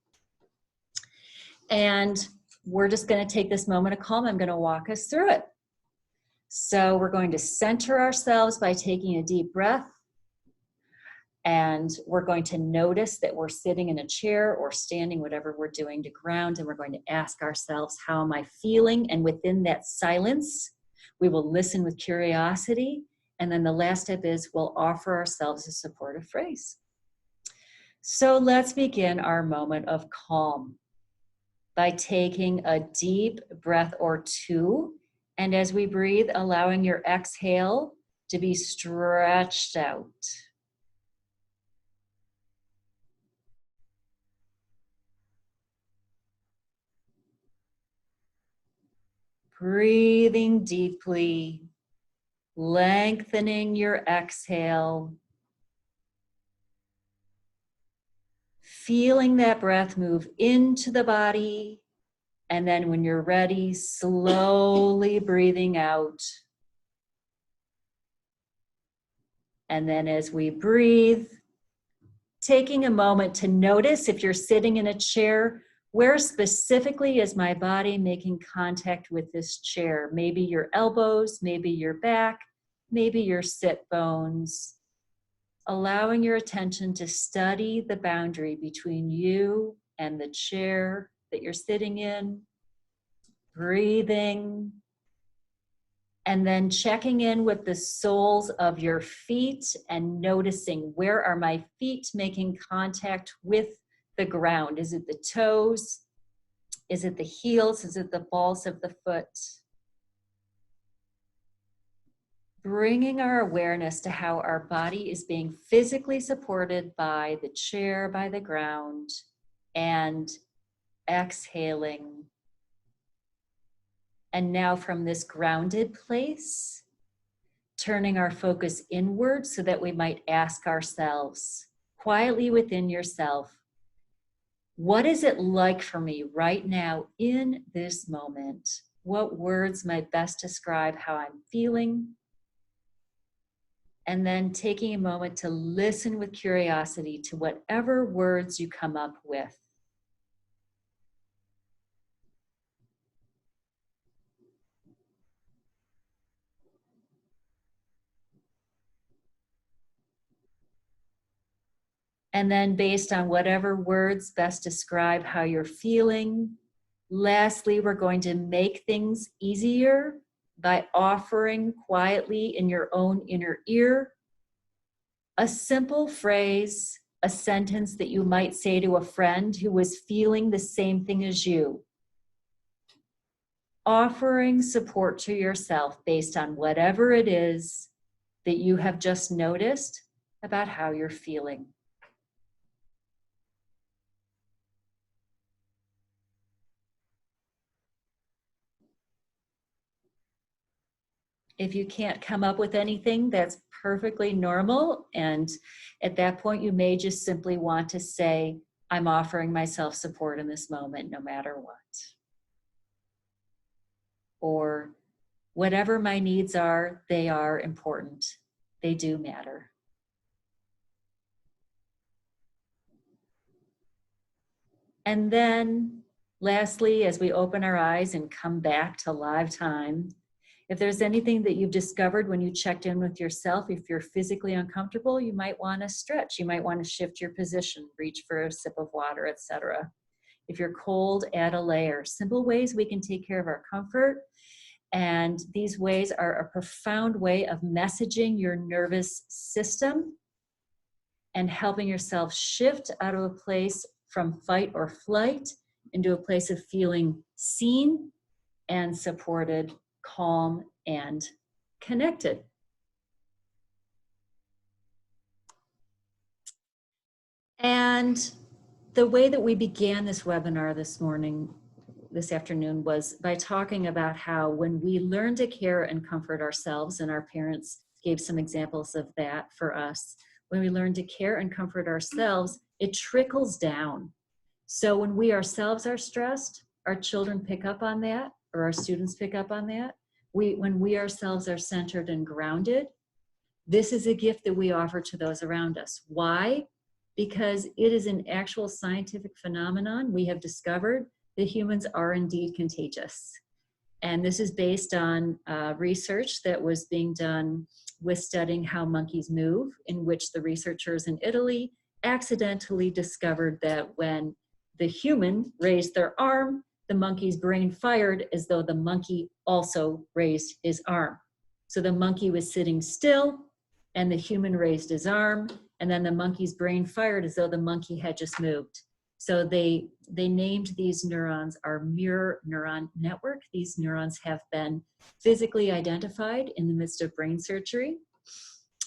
Speaker 4: And we're just going to take this moment of calm. I'm going to walk us through it. So we're going to center ourselves by taking a deep breath. And we're going to notice that we're sitting in a chair or standing, whatever we're doing, to ground. And we're going to ask ourselves, how am I feeling? And within that silence, we will listen with curiosity. And then the last step is we'll offer ourselves a supportive phrase. So let's begin our moment of calm by taking a deep breath or two. And as we breathe, allowing your exhale to be stretched out. Breathing deeply lengthening your exhale, feeling that breath move into the body, and then when you're ready, slowly breathing out. And then as we breathe, taking a moment to notice if you're sitting in a chair, where specifically is my body making contact with this chair? Maybe your elbows, maybe your back, maybe your sit bones. Allowing your attention to study the boundary between you and the chair that you're sitting in, breathing, and then checking in with the soles of your feet and noticing, where are my feet making contact with the ground? Is it the toes? Is it the heels? Is it the balls of the foot? Bringing our awareness to how our body is being physically supported by the chair, by the ground, and exhaling. And now from this grounded place, turning our focus inward so that we might ask ourselves, quietly within yourself, what is it like for me right now in this moment? What words might best describe how I'm feeling? And then taking a moment to listen with curiosity to whatever words you come up with. And then based on whatever words best describe how you're feeling, lastly, we're going to make things easier by offering quietly in your own inner ear a simple phrase, a sentence that you might say to a friend who was feeling the same thing as you. Offering support to yourself based on whatever it is that you have just noticed about how you're feeling. If you can't come up with anything, that's perfectly normal. And at that point, you may just simply want to say, I'm offering myself support in this moment, no matter what. Or whatever my needs are, they are important. They do matter. And then lastly, as we open our eyes and come back to live time, if there's anything that you've discovered when you checked in with yourself, if you're physically uncomfortable, you might want to stretch. You might want to shift your position, reach for a sip of water, etc. If you're cold, add a layer. Simple ways we can take care of our comfort. And these ways are a profound way of messaging your nervous system and helping yourself shift out of a place from fight or flight into a place of feeling seen and supported, calm, and connected. And the way that we began this webinar this afternoon, was by talking about how when we learn to care and comfort ourselves, and our parents gave some examples of that for us, when we learn to care and comfort ourselves, it trickles down. So when we ourselves are stressed, our children pick up on that, or our students pick up on that. When we ourselves are centered and grounded, this is a gift that we offer to those around us. Why? Because it is an actual scientific phenomenon. We have discovered that humans are indeed contagious. And this is based on research that was being done with studying how monkeys move, in which the researchers in Italy accidentally discovered that when the human raised their arm, the monkey's brain fired as though the monkey also raised his arm. So the monkey was sitting still and the human raised his arm, and then the monkey's brain fired as though the monkey had just moved. So they named these neurons our mirror neuron network. These neurons have been physically identified in the midst of brain surgery.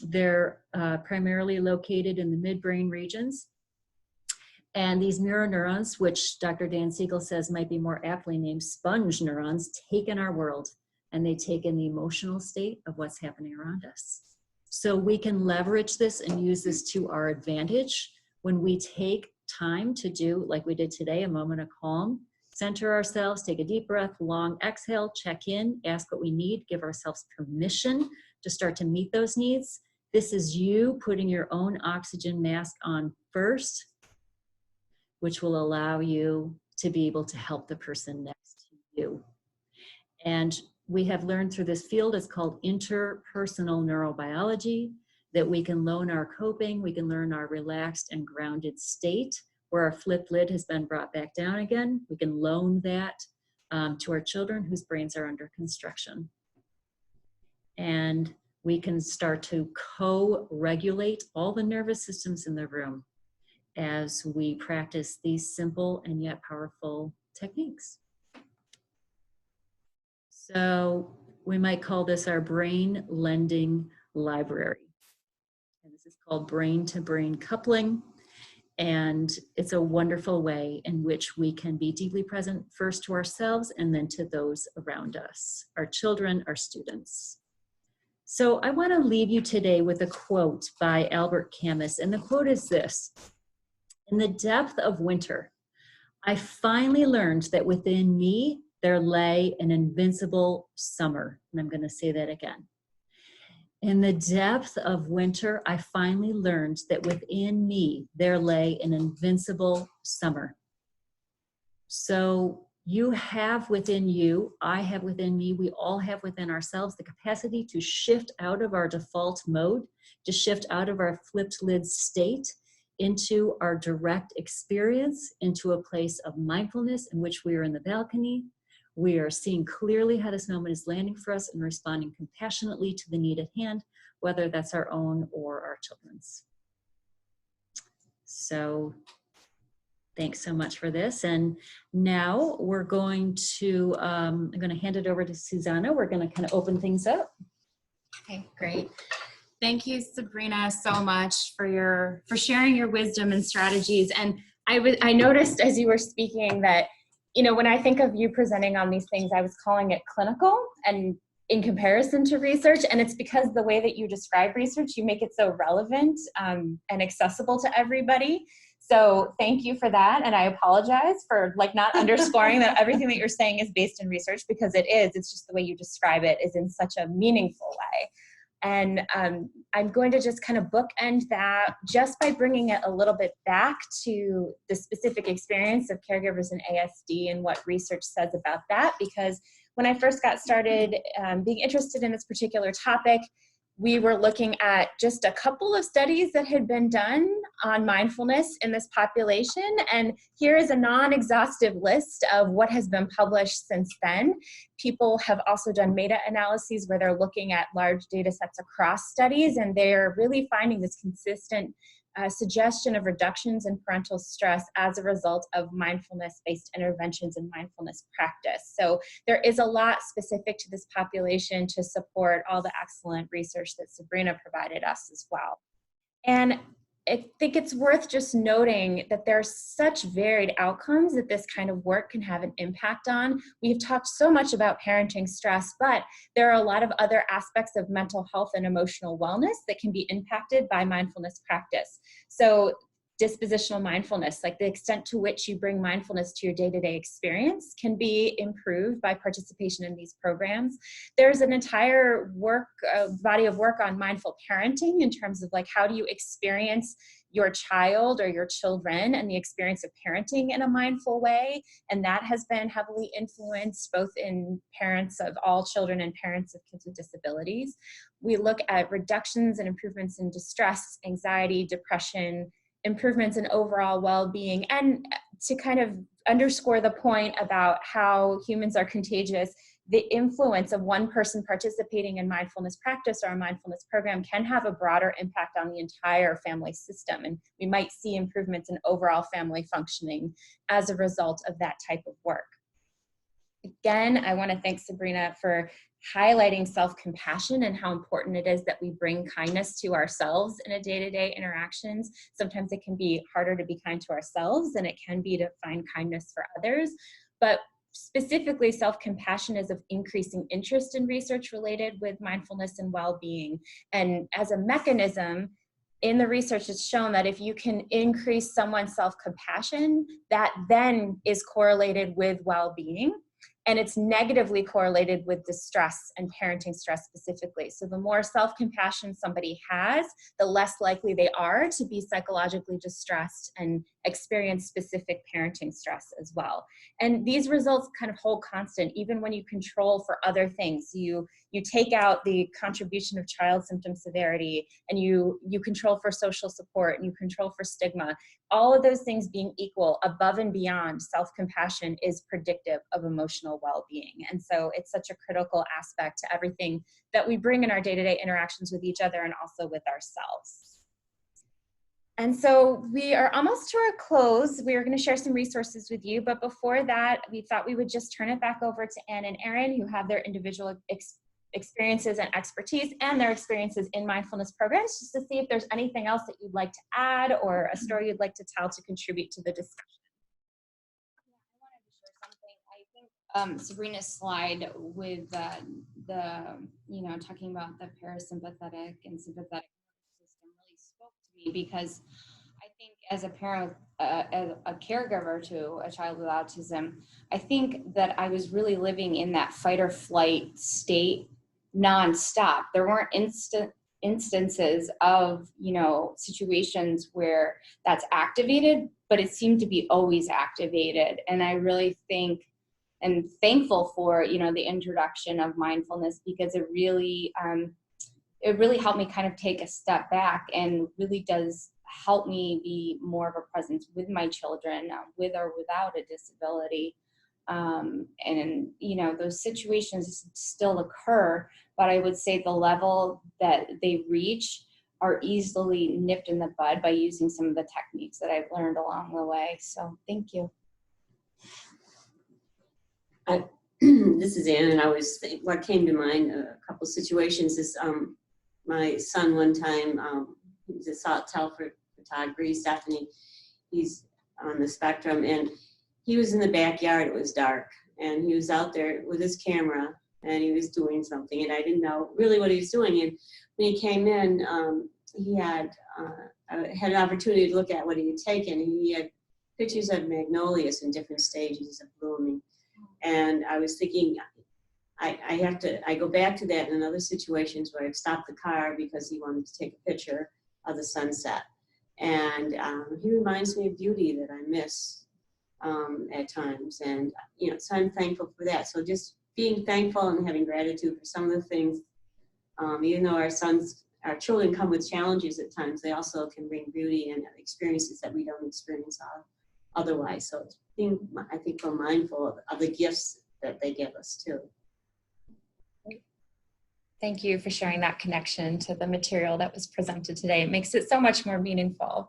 Speaker 4: They're primarily located in the midbrain regions. And these mirror neurons, which Dr. Dan Siegel says might be more aptly named sponge neurons, take in our world. and they take in the emotional state of what's happening around us. So we can leverage this and use this to our advantage when we take time to do, like we did today, a moment of calm, center ourselves, take a deep breath, long exhale, check in, ask what we need, give ourselves permission to start to meet those needs. This is you putting your own oxygen mask on first, which will allow you to be able to help the person next to you. And we have learned through this field, it's called interpersonal neurobiology, that we can learn our coping, we can learn our relaxed and grounded state, where our flipped lid has been brought back down again. We can loan that to our children whose brains are under construction. And we can start to co-regulate all the nervous systems in the room as we practice these simple and yet powerful techniques. So we might call this our brain lending library. And this is called brain-to-brain coupling. And it's a wonderful way in which we can be deeply present first to ourselves and then to those around us, our children, our students. So I want to leave you today with a quote by Albert Camus. And the quote is this: "In the depth of winter, I finally learned that within me there lay an invincible summer." And I'm going to say that again. In the depth of winter, I finally learned that within me there lay an invincible summer. So you have within you, I have within me, we all have within ourselves the capacity to shift out of our default mode, to shift out of our flipped lid state into our direct experience, into a place of mindfulness in which we are in the balcony. We are seeing clearly how this moment is landing for us and responding compassionately to the need at hand, whether that's our own or our children's. So thanks so much for this. And now we're going to, I'm going to hand it over to Susanna. We're going to kind of open things up.
Speaker 1: Okay, great. Thank you, Sabrina, so much for sharing your wisdom and strategies. And I noticed as you were speaking that, you know, when I think of you presenting on these things, I was calling it clinical and in comparison to research. And it's because the way that you describe research, you make it so relevant and accessible to everybody. So thank you for that. And I apologize for not underscoring that everything that you're saying is based in research, because it is. It's just the way you describe it is in such a meaningful way. And I'm going to just kind of bookend that just by bringing it a little bit back to the specific experience of caregivers in ASD and what research says about that. Because when I first got started being interested in this particular topic, we were looking at just a couple of studies that had been done on mindfulness in this population. And here is a non-exhaustive list of what has been published since then. People have also done meta-analyses where they're looking at large data sets across studies, and they're really finding this consistent suggestion of reductions in parental stress as a result of mindfulness-based interventions and mindfulness practice. So there is a lot specific to this population to support all the excellent research that Sabrina provided us as well. And I think it's worth just noting that there are such varied outcomes that this kind of work can have an impact on. We've talked so much about parenting stress, but there are a lot of other aspects of mental health and emotional wellness that can be impacted by mindfulness practice. So dispositional mindfulness, like the extent to which you bring mindfulness to your day-to-day experience, can be improved by participation in these programs. There's an entire body of work on mindful parenting in terms of how do you experience your child or your children and the experience of parenting in a mindful way. And that has been heavily influenced both in parents of all children and parents of kids with disabilities. We look at reductions and improvements in distress, anxiety, depression, improvements in overall well-being, and to kind of underscore the point about how humans are contagious, the influence of one person participating in mindfulness practice or a mindfulness program can have a broader impact on the entire family system. And we might see improvements in overall family functioning as a result of that type of work. Again, I want to thank Sabrina for highlighting self-compassion and how important it is that we bring kindness to ourselves in a day-to-day interactions. Sometimes it can be harder to be kind to ourselves than it can be to find kindness for others. But specifically self-compassion is of increasing interest in research related with mindfulness and well-being. And as a mechanism, in the research, it's shown that if you can increase someone's self-compassion, that then is correlated with well-being. And it's negatively correlated with distress and parenting stress specifically. So the more self-compassion somebody has, the less likely they are to be psychologically distressed and experience specific parenting stress as well. And these results kind of hold constant even when you control for other things. You take out the contribution of child symptom severity, and you control for social support, and you control for stigma. All of those things being equal, above and beyond, self-compassion is predictive of emotional well-being. And so it's such a critical aspect to everything that we bring in our day-to-day interactions with each other and also with ourselves. And so we are almost to our close. We are going to share some resources with you, but before that, we thought we would just turn it back over to Ann and Aaron, who have their individual experiences and expertise and their experiences in mindfulness programs, just to see if there's anything else that you'd like to add or a story you'd like to tell to contribute to the discussion.
Speaker 3: I wanted to share something. I think Sabrina's slide with the talking about the parasympathetic and sympathetic nervous system really spoke to me, because I think as a parent, as a caregiver to a child with autism, I think that I was really living in that fight or flight state nonstop. There weren't instances of, situations where that's activated, but it seemed to be always activated. And I really think and thankful for, the introduction of mindfulness, because it really helped me kind of take a step back, and really does help me be more of a presence with my children, with or without a disability. And those situations still occur, but I would say the level that they reach are easily nipped in the bud by using some of the techniques that I've learned along the way. So thank you.
Speaker 2: This is Ann, and what came to mind, a couple situations is my son one time, he's a photography, he's on the spectrum, and he was in the backyard. It was dark, and he was out there with his camera, and he was doing something, and I didn't know really what he was doing. And when he came in, he had an opportunity to look at what he had taken. He had pictures of magnolias in different stages of blooming. And I was thinking, I go back to that in other situations where I've stopped the car because he wanted to take a picture of the sunset. And he reminds me of beauty that I miss at times. And, so I'm thankful for that. So just being thankful and having gratitude for some of the things, even though our children come with challenges at times, they also can bring beauty and experiences that we don't experience otherwise. So it's being, I think, we're mindful of the gifts that they give us too.
Speaker 1: Thank you for sharing that connection to the material that was presented today. It makes it so much more meaningful.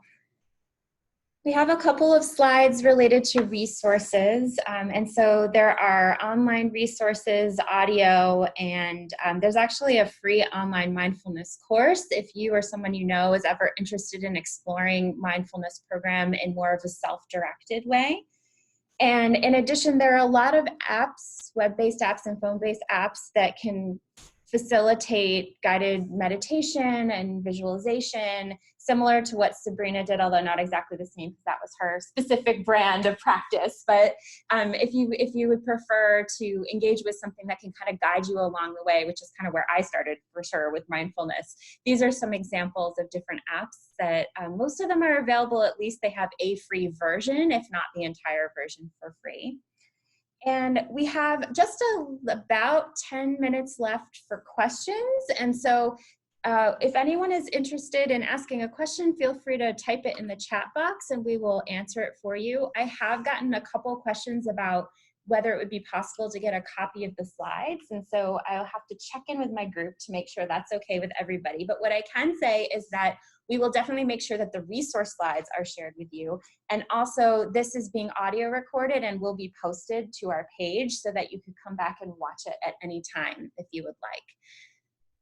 Speaker 1: We have a couple of slides related to resources. And so there are online resources, audio, and there's actually a free online mindfulness course if you or someone you know is ever interested in exploring mindfulness program in more of a self-directed way. And in addition, there are a lot of apps, web-based apps and phone-based apps that can facilitate guided meditation and visualization, similar to what Sabrina did, although not exactly the same because that was her specific brand of practice. But if you would prefer to engage with something that can kind of guide you along the way, which is kind of where I started for sure with mindfulness, these are some examples of different apps that most of them are available. At least they have a free version, if not the entire version for free. And we have just about 10 minutes left for questions. And so if anyone is interested in asking a question, feel free to type it in the chat box and we will answer it for you. I have gotten a couple questions about whether it would be possible to get a copy of the slides. And so I'll have to check in with my group to make sure that's okay with everybody. But what I can say is that we will definitely make sure that the resource slides are shared with you. And also this is being audio recorded and will be posted to our page so that you can come back and watch it at any time if you would like.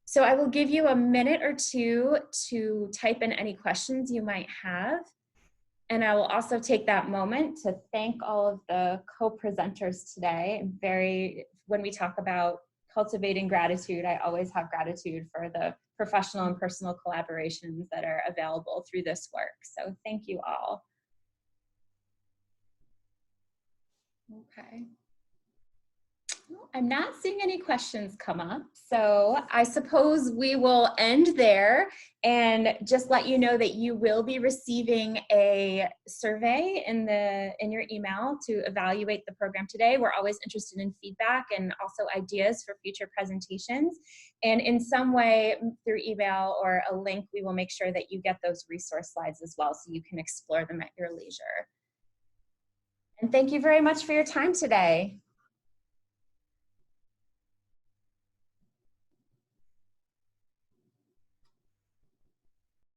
Speaker 1: So I will give you a minute or two to type in any questions you might have. And I will also take that moment to thank all of the co-presenters today. When we talk about cultivating gratitude, I always have gratitude for the professional and personal collaborations that are available through this work. So thank you all. Okay. I'm not seeing any questions come up, so I suppose we will end there and just let you know that you will be receiving a survey in your email to evaluate the program today. We're always interested in feedback and also ideas for future presentations. And in some way, through email or a link, we will make sure that you get those resource slides as well so you can explore them at your leisure. And thank you very much for your time today.